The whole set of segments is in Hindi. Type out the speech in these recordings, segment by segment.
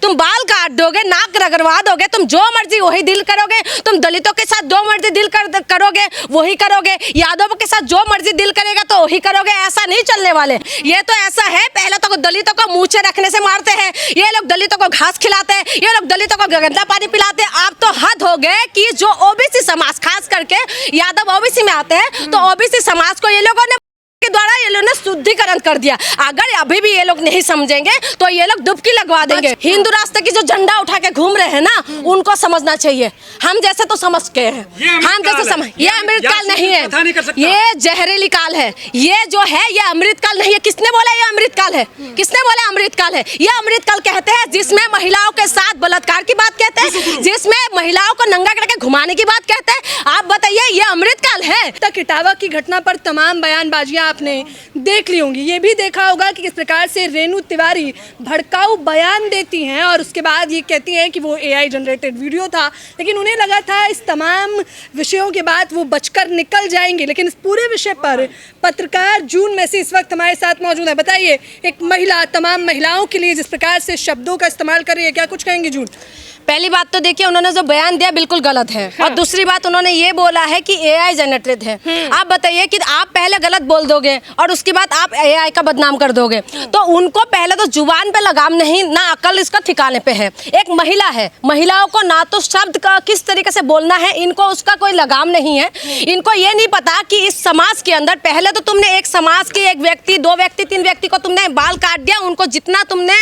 तुम बाल काट दोगे, नाक रगड़वा दोगे, तुम जो मर्जी वही डील करोगे, तुम दलितों के साथ जो मर्जी डील करोगे वही करोगे, यादवों के साथ जो मर्जी डील करेगा तो वही करोगे। ऐसा नहीं चलने वाले। ये तो ऐसा है, पहले तो दलितों को मुँह रखने से मारते हैं, ये लोग दलितों को घास खिलाते हैं, ये लोग दलितों को गंदा पानी पिलाते हैं। आप तो हद हो गए कि जो ओबीसी समाज, खास करके यादव ओबीसी में आते हैं, तो ओबीसी समाज को ये लोगों ने के द्वारा ये लोगों ने शुद्धिकरण कर दिया। अगर अभी भी ये लोग नहीं समझेंगे तो ये लोग डुबकी लगवा देंगे। हिंदू राष्ट्र की जो झंडा उठा के घूम रहे हैं ना, उनको समझना चाहिए। हम जैसे तो समझ के हैं, हम जैसे समझ, ये अमृतकाल नहीं है, ये जहरीली काल है। ये जो है ये अमृतकाल नहीं है। किसने बोला ये अमृतकाल है? किसने बोला अमृतकाल है? ये अमृतकाल कहते हैं जिसमें महिलाओं के साथ बलात्कार की बात कहते हैं, जिसमें महिलाओं को नंगा करके घुमाने की बात कहते हैं। आप बताइए ये अमृतकाल है? तक इटावा की घटना पर तमाम बयानबाजियां आपने देख ली होंगी। ये भी देखा होगा कि किस प्रकार से रेणु तिवारी भड़काऊ बयान देती हैं और उसके बाद ये कहती हैं कि वो एआई जनरेटेड वीडियो था, लेकिन उन्हें लगा था इस तमाम विषयों के बाद वो बचकर निकल जाएंगे। लेकिन इस पूरे विषय पर पत्रकार जून मैसी इस वक्त हमारे साथ मौजूद है। बताइए, एक महिला तमाम महिलाओं के लिए जिस प्रकार से शब्दों का इस्तेमाल कर रही है, क्या कुछ कहेंगी जून? पहली बात तो देखिए, उन्होंने जो बयान दिया बिल्कुल गलत है। हाँ। और दूसरी बात उन्होंने ये बोला है कि एआई जनरेटेड है। आप बताइए कि आप पहले गलत बोल दोगे और उसके बाद आप एआई का बदनाम कर दोगे, तो उनको पहले तो जुबान पे लगाम नहीं, ना अकल इसका ठिकाने पे है। एक महिला है, महिलाओं को ना तो शब्द का किस तरीके से बोलना है, इनको उसका कोई लगाम नहीं है। इनको ये नहीं पता कि इस समाज के अंदर पहले तो तुमने एक समाज की एक व्यक्ति, 2 व्यक्ति, 3 व्यक्ति को तुमने बाल काट दिया, उनको जितना तुमने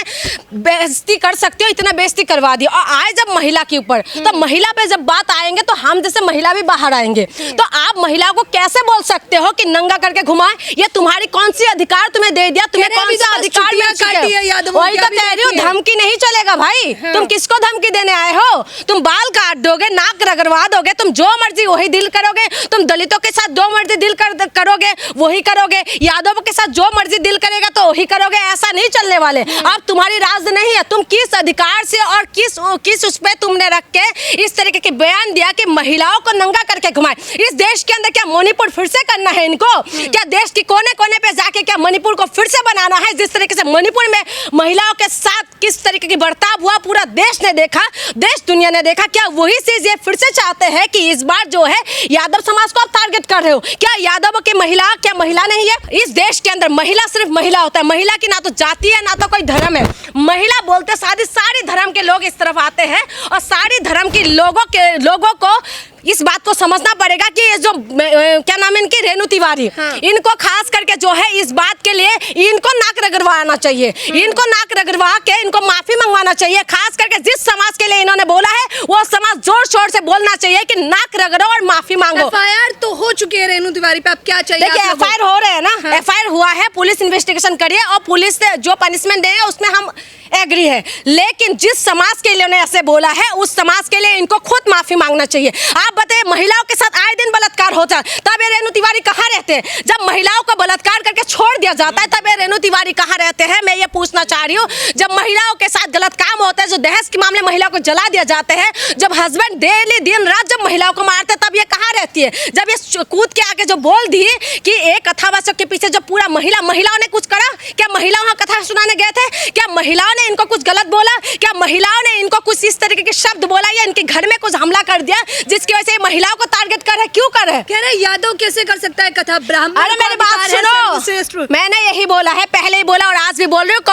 बेइज्जती कर सकते हो इतना बेइज्जती करवा दी। और आज जब महिला के ऊपर, तो महिला पे जब बात आएंगे तो हम जैसे महिला भी बाहर आएंगे। तो आप महिला को कैसे बोल सकते हो कि नंगा करके घुमाए? ये तुम्हारी कौन सी अधिकार तुम्हें दे दिया? तुम्हें कौन सा अधिकार मिल चुका है? वही तो कह रही हूँ, धमकी नहीं चलेगा भाई। तुम किसको धमकी देने आए हो? तुम बाल काट दोगे, नाक रगड़वा दोगे, तुम जो मर्जी वही डील करोगे, तुम दलितों के साथ जो मर्जी डील करोगे वही करोगे, यादवों के साथ जो मर्जी डील करेगा तो वही करोगे। ऐसा नहीं चलने वाले। अब तुम्हारी राज नहीं है, तुम किस अधिकार से और किस उस पे तुमने रख के इस तरीके के बयान दिया कि महिलाओं को नंगा करके घुमाए। इस देश के अंदर क्या मणिपुर फिर से करना है इनको? क्या देश के कोने कोने पे जाके क्या मणिपुर को फिर से बनाना है? जिस तरीके से मणिपुर में महिलाओं के साथ किस तरीके की बर्ताव हुआ पूरा देश ने देखा, देश दुनिया ने देखा। क्या वही चीज ये फिर से चाहते हैं कि इस बार जो है यादव समाज को आप टारगेट कर रहे हो? क्या यादव की महिला क्या महिला नहीं है? इस देश के अंदर महिला सिर्फ महिला होता है। महिला की ना तो जाति है ना तो कोई धर्म है। महिला बोलते सारी धर्म के लोग इस तरफ आते हैं और सारी धर्म के लोगों को इस बात को समझना पड़ेगा कि ये जो क्या नाम है इनकी, रेणु तिवारी, इनको खास करके जो है इस बात के लिए इनको नाक रगड़वाना चाहिए। इनको नाक रगड़वा के इनको माफी मंगवाना चाहिए। खास करके जिस समाज के लिए इन्होंने बोला है वो समाज जोर शोर से बोलना चाहिए कि नाक रगड़ो और माफी मांगो। एफआईआर तो हो चुकी है रेणु तिवारी पे, अब क्या चाहिए? देखिए, एफआईआर हो रहे हैं ना, एफआईआर हुआ है, पुलिस इन्वेस्टिगेशन करिए और पुलिस से जो पनिशमेंट देंगे उसमें हम एग्री है। लेकिन जिस समाज के लिए उन्होंने ऐसे बोला है उस समाज के लिए इनको खुद माफी मांगना चाहिए। आप बताइए, महिलाओं के साथ आए दिन बलात्कार होता है, तब ये रेणु तिवारी कहाँ रहते हैं? जब महिलाओं को बलात्कार करके छोड़ दिया जाता है तब ये रेणु तिवारी कहाँ रहते हैं? मैं ये पूछना चाह रही हूँ। जब महिलाओं के साथ गलत काम होता है, जो दहेज के मामले महिलाओं को जला दिया जाते हैं, जब हस्बैंड डेली दिन रात जब महिलाओं को मारते तब ये कहाँ रहती है? जब ये कूद के आके जो बोल दी कि एक कथावाचक के पीछे जो पूरा महिलाओं ने कुछ करा, क्या महिला वहाँ कथा सुनाने गए थे? क्या महिलाओं ने इनको कुछ गलत बोला? क्या महिलाओं ने इनको कुछ इस तरीके के शब्द बोला या इनके घर में कुछ हमला कर दिया जिसकी वजह से महिलाओं को टारगेट कर रहे? क्यों कर रहे? कह रहे यादव कैसे कर सकता है कथा? ब्राह्मण। अरे मेरी बात सुनो, मैंने यही बोला है, पहले ही बोला और आज भी बोल रही हूँ,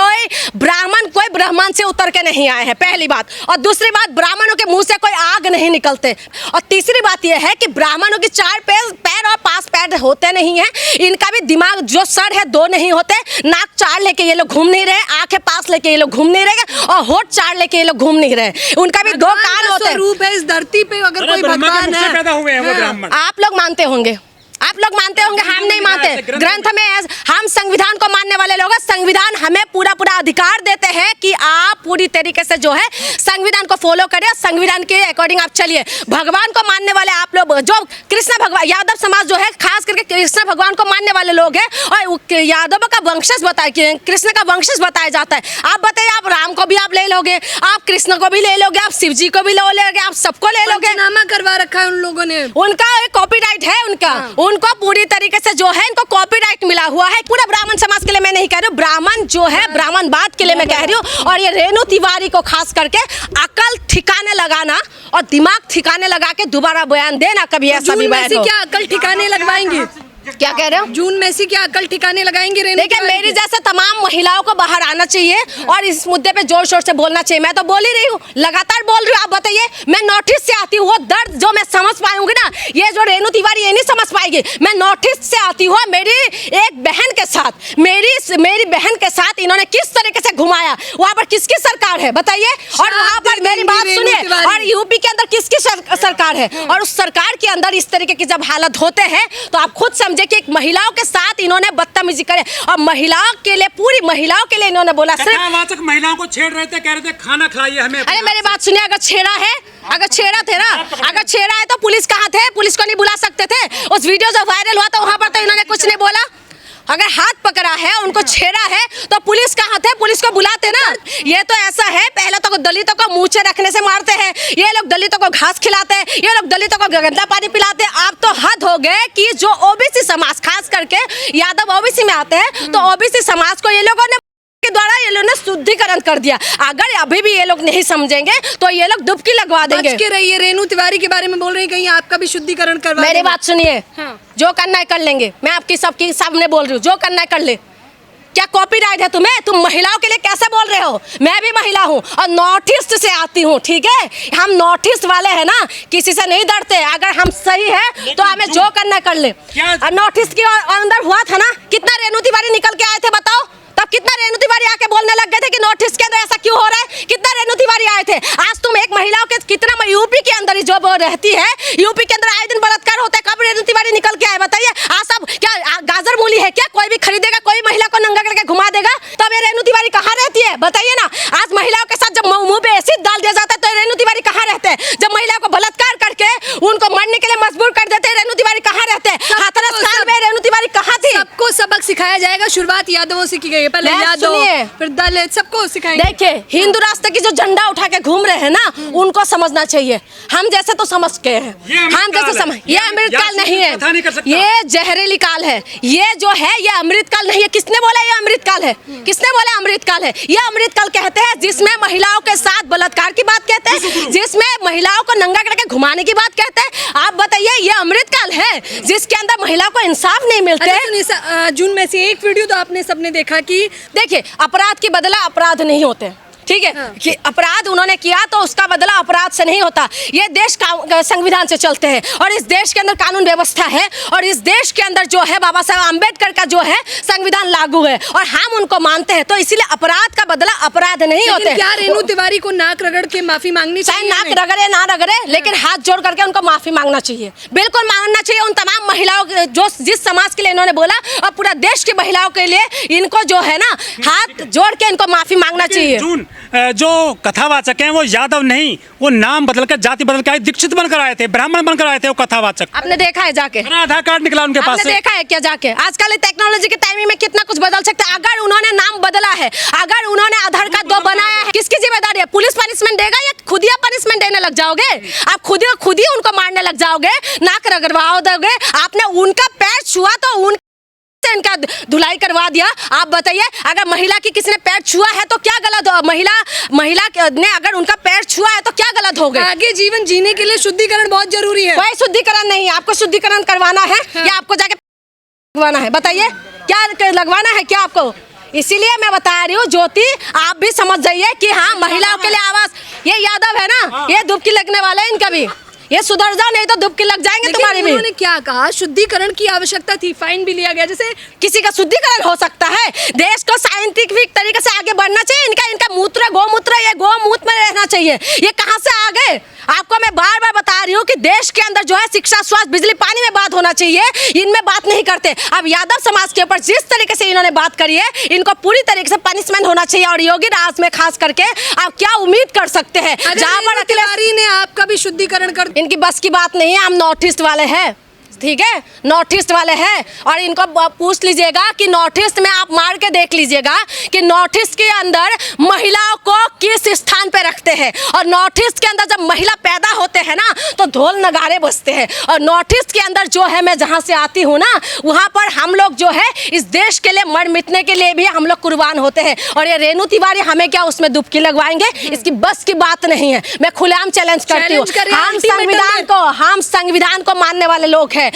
कोई ब्राह्मण से उतर के नहीं आए हैं, पहली बात। और दूसरी बात, ब्राह्मणों के मुंह से कोई आग नहीं निकलते। और तीसरी बात यह है कि ब्राह्मणों की 4 पैर और 5 पैर होते नहीं है। इनका भी दिमाग, जो सर है 2 नहीं होते। नाक 4 लेके ये लोग घूम नहीं रहे, आंखें पास लेके ये लोग घूम नहीं रहे और होठ 4 लेके ये लोग घूम नहीं रहे। उनका भी 2 कान होते हैं। रूप है इस धरती पे, अगर कोई भगवान है, पैदा हुए हैं वो ब्राह्मण। आप लोग मानते होंगे, आप लोग मानते होंगे, हम नहीं मानते। ग्रंथ में हम संविधान को मानने वाले लोग हैं। संविधान हमें पूरा पूरा देते हैं कि आप पूरी तरीके से जो है संविधान को फॉलो करें, संविधान के अकॉर्डिंग आप चलिए। भगवान को मानने वाले आप लोग, जो कृष्ण भगवान, यादव समाज जो है खास करके कृष्ण भगवान को मानने वाले लोग हैं और यादव का वंशज बताए, कृष्ण का वंशज बताया जाता है। आप बताइए, आप राम को भी आप ले लोगे, आप कृष्ण को भी ले लोगे, आप शिव जी को भी ले लोगे, आप सबको ले लोगे। नामा करवा रखा है उन लोगों ने, उनका एक कॉपीराइट है, उनका उनको पूरी तरीके से जो है इनको कॉपीराइट मिला हुआ है। पूरा ब्राह्मण समाज के लिए मैं नहीं कह रही हूँ, ब्राह्मण जो है ब्राह्मणवाद के लिए मैं कह रही हूँ। और ये रेणु तिवारी को खास करके अकल ठिकाने लगाना और दिमाग ठिकाने लगा के दोबारा बयान देना कभी ऐसा भी बयान हो। क्या अकल ठिकाने लगवाएंगे? क्या कह रहे हो? जून में से क्या अकल ठिकाने लगाएंगे? देखिए मेरी जैसे तमाम महिलाओं को बाहर आना चाहिए और इस मुद्दे पे जोर शोर से बोलना चाहिए। मैं तो बोल ही रही हूँ, लगातार बोल रही हूँ। आप बताइए, मैं नॉर्थ ईस्ट से आती हूँ, वो दर्द जो मैं समझ पाऊंगी ना, ये जो रेणु तिवारी ये नहीं समझ पाएगी। मैं नॉर्थ ईस्ट से आती हूँ, मेरी एक बहन के साथ मेरी बहन के साथ इन्होंने किस तरीके से घुमाया। वहाँ पर किसकी सरकार है बताइए? और वहाँ पर मेरी बात सुनिए, और यूपी के अंदर किसकी सरकार है? और उस सरकार के अंदर इस तरीके की जब हालत होते हैं तो आप खुद समझे कि एक महिलाओं के साथ इन्होंने बदतमीजी करे और महिलाओं के लिए, पूरी महिलाओं के लिए इन्होंने बोला सिर्फ महिलाओं को छेड़ रहे थे, कह रहे थे खाना खिलाइए हमें। अरे मेरी बात सुनिए, अगर छेड़ा है, अगर छेड़ा थे ना, अगर छेड़ा है तो पुलिस कहाँ थे? पुलिस को नहीं बुला सकते थे? उस वीडियो जब वायरल हुआ तो वहां पर तो इन्होंने कुछ नहीं बोला। अगर हाथ पकड़ा है, उनको छेड़ा है तो पुलिस कहाँ थे? पुलिस को बुलाते ना। ये तो ऐसा है, पहले तो दलितों को मूंछे रखने से मारते हैं, ये लोग दलितों को घास खिलाते हैं, ये लोग दलितों को गंदा पानी पिलाते हैं। आप तो हद हो गए कि जो ओबीसी समाज, खास करके यादव ओबीसी में आते हैं, तो ओबीसी समाज को ये लोगों ने के द्वारा ये लोगों ने शुद्धिकरण कर दिया। अगर अभी भी ये लोग नहीं समझेंगे तो ये लोग डुबकी लगवा देंगे। बच के रहिए, रेणु तिवारी के बारे में बोल रही, कहीं आपका भी शुद्धिकरण करवा। मेरी बात सुनिए, हाँ। जो करना है कर लेंगे। मैं आपकी सबकी सामने बोल रही हूँ, जो करना है कर ले। क्या कॉपीराइट है तुम्हें? तुम महिलाओं के लिए कैसे बोल रहे हो? मैं भी महिला हूँ और नॉर्थ ईस्ट से आती हूँ, ठीक है? हम नॉर्थ ईस्ट वाले हैं ना, किसी से नहीं डरते। अगर हम सही है तो हमें जो करना है कर ले। नॉर्थ ईस्ट के अंदर हुआ था ना, कितना रेणु तिवारी निकल के आए थे बताओ? तब कितना रेणु तिवारी आके बोलने लग गए थे कि नॉर्थ ईस्ट के अंदर ऐसा क्यों हो रहा है? कितना रेणु तिवारी आए थे? आज तुम एक महिलाओं के कितना, यूपी के अंदर जो रहती है, यूपी के अंदर आए दिन बलात्कार होता है, कब रेणु तिवारी निकल के आए बताइए? आज सब क्या गाजर मूली है क्या? कोई भी खरीदेगा, कोई महिला को नंगा करके घुमा देगा? तब ये रेणु तिवारी कहाँ रहती है बताइए ना? आज महिलाओं के साथ जब मुंह पे एसिड डाल दिया जाता है तो रेणु तिवारी कहाँ रहते हैं? जब महिलाओं को बलात्कार करके उनको मरने के लिए मजबूर कर देते हैं, रेणु तिवारी कहाँ रहते हैं? हाथरस कांड में रेणु तिवारी कहाँ थी? सबको सबक सिखाया जाएगा। शुरुआत यादवों से की गई है, पहले यादव फिर दलित, सबको सिखाएंगे। देखिए हिंदू राष्ट्र की जो झंडा उठा के घूम रहे हैं ना, उनको समझना चाहिए। हम जैसे तो समझ के हैं, हम जैसे समझ, ये अमृतकाल नहीं है, ये जहरीली काल है। ये जो है ये अमृतकाल नहीं है। किसने बोला ये अमृतकाल है? किसने बोला अमृतकाल है? ये अमृतकाल कहते हैं जिसमें महिलाओं के साथ बलात्कार की बात कहते हैं, जिसमें महिलाओं को नंगा करके घुमाने की बात कहते हैं। आप बताइए ये अमृतकाल है जिसके अंदर महिलाओं को इंसाफ नहीं मिलते। जून में से एक वीडियो तो आपने सबने देखा कि देखिए अपराध के बदला अपराध नहीं होते, ठीक है? कि अपराध उन्होंने किया तो उसका बदला अपराध से नहीं होता। ये देश संविधान से चलते हैं और इस देश के अंदर कानून व्यवस्था है और इस देश के अंदर जो है बाबा साहब अम्बेडकर का जो है संविधान लागू है और हम उनको मानते हैं। तो इसीलिए अपराध का बदला अपराध नहीं होते। क्या रेणु तिवारी को नाक रगड़ के माफी मांगनी चाहिए? चाहे नाक रगड़े ना रगड़े, लेकिन हाथ जोड़ करके उनको माफी मांगना चाहिए, बिल्कुल मांगना चाहिए। उन तमाम महिलाओं जो जिस समाज के लिए इन्होंने बोला और पूरा देश की महिलाओं के लिए इनको जो है ना हाथ जोड़ के इनको माफी मांगना चाहिए। जो कथावाचक हैं वो यादव नहीं, वो नाम बदलकर जाति बदल के आए, दीक्षित बनकर आए थे, ब्राह्मण बनकर आए थे वो कथावाचक। आपने देखा है जाके? आधार कार्ड निकला उनके पास से। देखा है क्या जाके? आजकल टेक्नोलॉजी के टाइमिंग में कितना कुछ बदल सकता है। अगर उन्होंने नाम बदला है, अगर उन्होंने आधार कार्ड 2 बनाया है, किसकी जिम्मेदारी है? पुलिस पनिशमेंट देगा या खुद ही पनिशमेंट देने लग जाओगे? आप खुद ही उनको मारने लग जाओगे, नाक रगड़वा दोगे। आपने उनका पैर छुआ तो इनका धुलाई करवा दिया। आप बताइए अगर महिला की किसी ने पैर छुआ है तो क्या गलत हो? महिला ने अगर उनका पैर छुआ है तो क्या गलत हो गया? आगे जीवन जीने के लिए शुद्धिकरण बहुत जरूरी है। कोई शुद्धिकरण नहीं, आपको शुद्धिकरण करवाना है या आपको जाके लगवाना है? बताइए क्या लगवाना है क्या आपको? इसीलिए मैं बता रही हूँ ज्योति, आप भी समझ जाइए कि हाँ महिलाओं के लिए आवाज। ये यादव है ना, ये डुबकी लगने वाला है इनका भी। ये सुधर जाओ नहीं तो डुबकी लग जाएंगे तुम्हारी भी। उन्होंने क्या कहा? शुद्धिकरण की आवश्यकता थी, फाइन भी लिया गया। जैसे किसी का शुद्धिकरण हो सकता है? देश को साइंटिफिक तरीके से आगे बढ़ना चाहिए। इनका मूत्र गोमूत्र ये गोमूत्र में रहना चाहिए। ये कहाँ से आ गए? आपको मैं बार बार बता रही हूँ कि देश के अंदर जो है शिक्षा, स्वास्थ्य, बिजली, पानी में बात होना चाहिए, इनमें बात नहीं करते। अब यादव समाज के ऊपर जिस तरीके से इन्होंने बात करी है, इनको पूरी तरीके से पनिशमेंट होना चाहिए। और योगी राज में खास करके आप क्या उम्मीद कर सकते हैं? जहाँ पर तिवारी ने आपका भी शुद्धिकरण कर, इनकी बस की बात नहीं है। हम नॉर्थ ईस्ट वाले हैं, ठीक है, नॉर्थ ईस्ट वाले हैं और इनको पूछ लीजिएगा कि नॉर्थ ईस्ट में आप मार के देख लीजिएगा कि नॉर्थ ईस्ट के अंदर महिलाओं को किस स्थान पे रखते हैं। और नॉर्थ ईस्ट के अंदर जब महिला पैदा होते हैं ना तो ढोल नगाड़े बजते हैं। और नॉर्थ ईस्ट के अंदर जो है, मैं जहाँ से आती हूँ ना, वहाँ पर हम लोग जो है इस देश के लिए मर मिटने के लिए भी हम लोग कुर्बान होते हैं। और ये रेणु तिवारी हमें क्या उसमें डुबकी लगवाएंगे, इसकी बस की बात नहीं है। मैं खुलेआम चैलेंज करती हूँ, हम संविधान को मानने वाले लोग हैं।